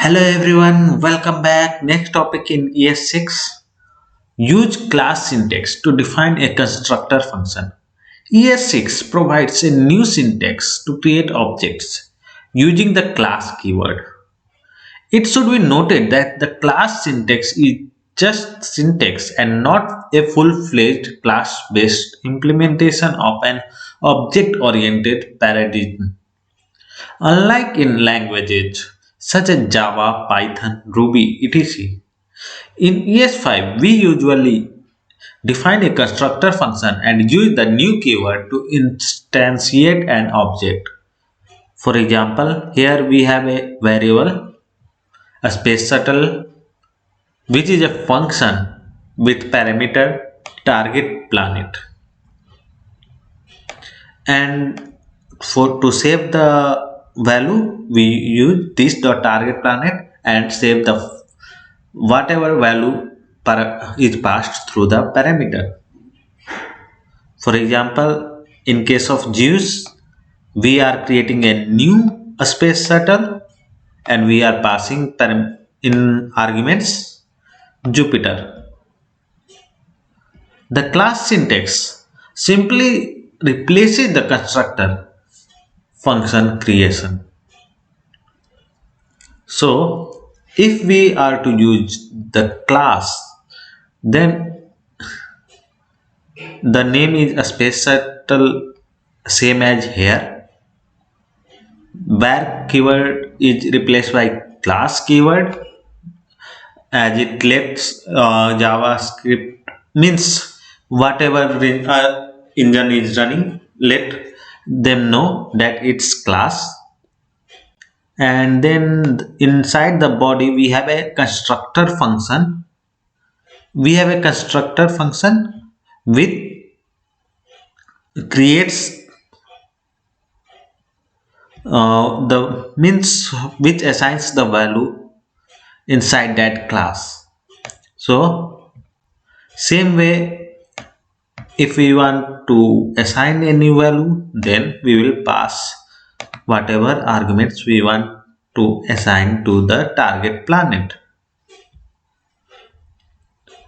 Hello everyone, welcome back. Next topic in ES6. Use class syntax to define a constructor function. ES6 provides a new syntax to create objects using the class keyword. It should be noted that the class syntax is just syntax and not a full-fledged class-based implementation of an object-oriented paradigm. Unlike in languages such as Java, Python, Ruby, etc., in ES5 we usually define a constructor function and use the new keyword to instantiate an object. For example, here we have a variable, a space shuttle, which is a function with parameter target planet. And for to save the value, we use this dot target planet and save the whatever value is passed through the parameter. For example, in case of Zeus, we are creating a new space shuttle and we are passing in arguments Jupiter. The class syntax simply replaces the constructor function creation. So, if we are to use the class, then the name is a space shuttle, same as here. Where keyword is replaced by class keyword, as it lets JavaScript means whatever engine is running, let them know that it's class. And then inside the body we have a constructor function. We have a constructor function with creates the means which assigns the value inside that class. So same way, if we want to assign a new value, then we will pass whatever arguments we want to assign to the target planet.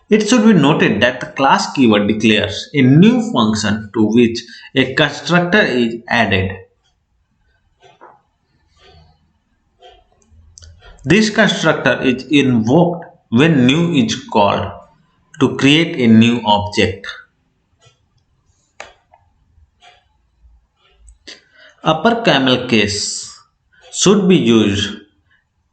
It should be noted that the class keyword declares a new function to which a constructor is added. This constructor is invoked when new is called to create a new object. Upper camel case should be used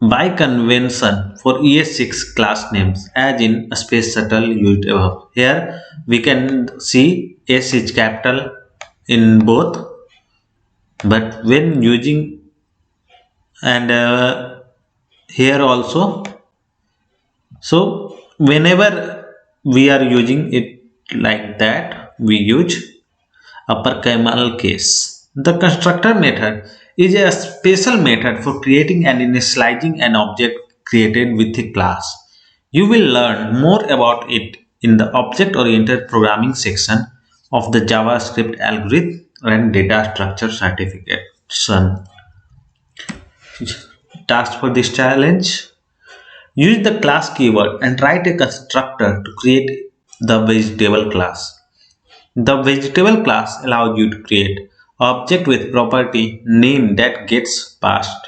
by convention for ES6 class names as in space shuttle used above. Here we can see S is capital in both, but when using and here also, so whenever we are using it like that, we use upper camel case. The constructor method is a special method for creating and initializing an object created with a class. You will learn more about it in the object-oriented programming section of the JavaScript algorithm and data structure certification. Task for this challenge: use the class keyword and write a constructor to create the vegetable class. The vegetable class allows you to create object with property name that gets passed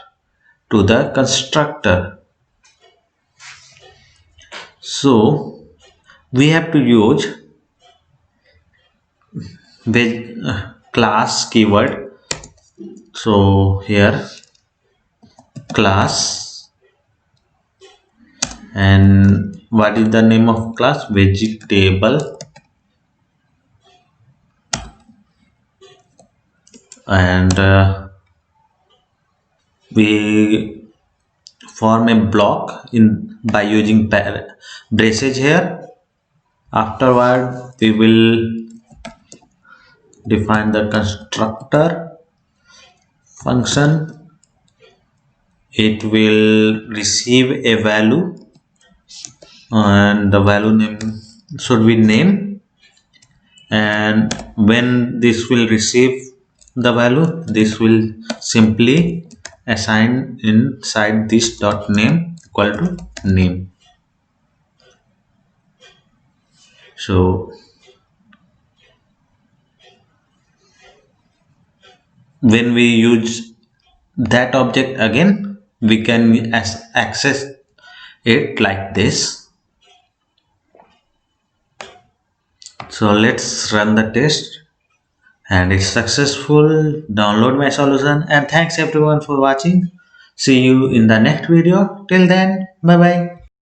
to the constructor. So we have to use class keyword. So here class, and what is the name of class? Vegetable. And we form a block in by using braces here. Afterward we will define the constructor function. It will receive a value and the value name should be name, and when this will receive the value, this will simply assign inside this dot name equal to name. So when we use that object again, we can access it like this. So let's run the test, and it's successful. Download my solution, and thanks everyone for watching. See you in the next video. Till then, bye bye.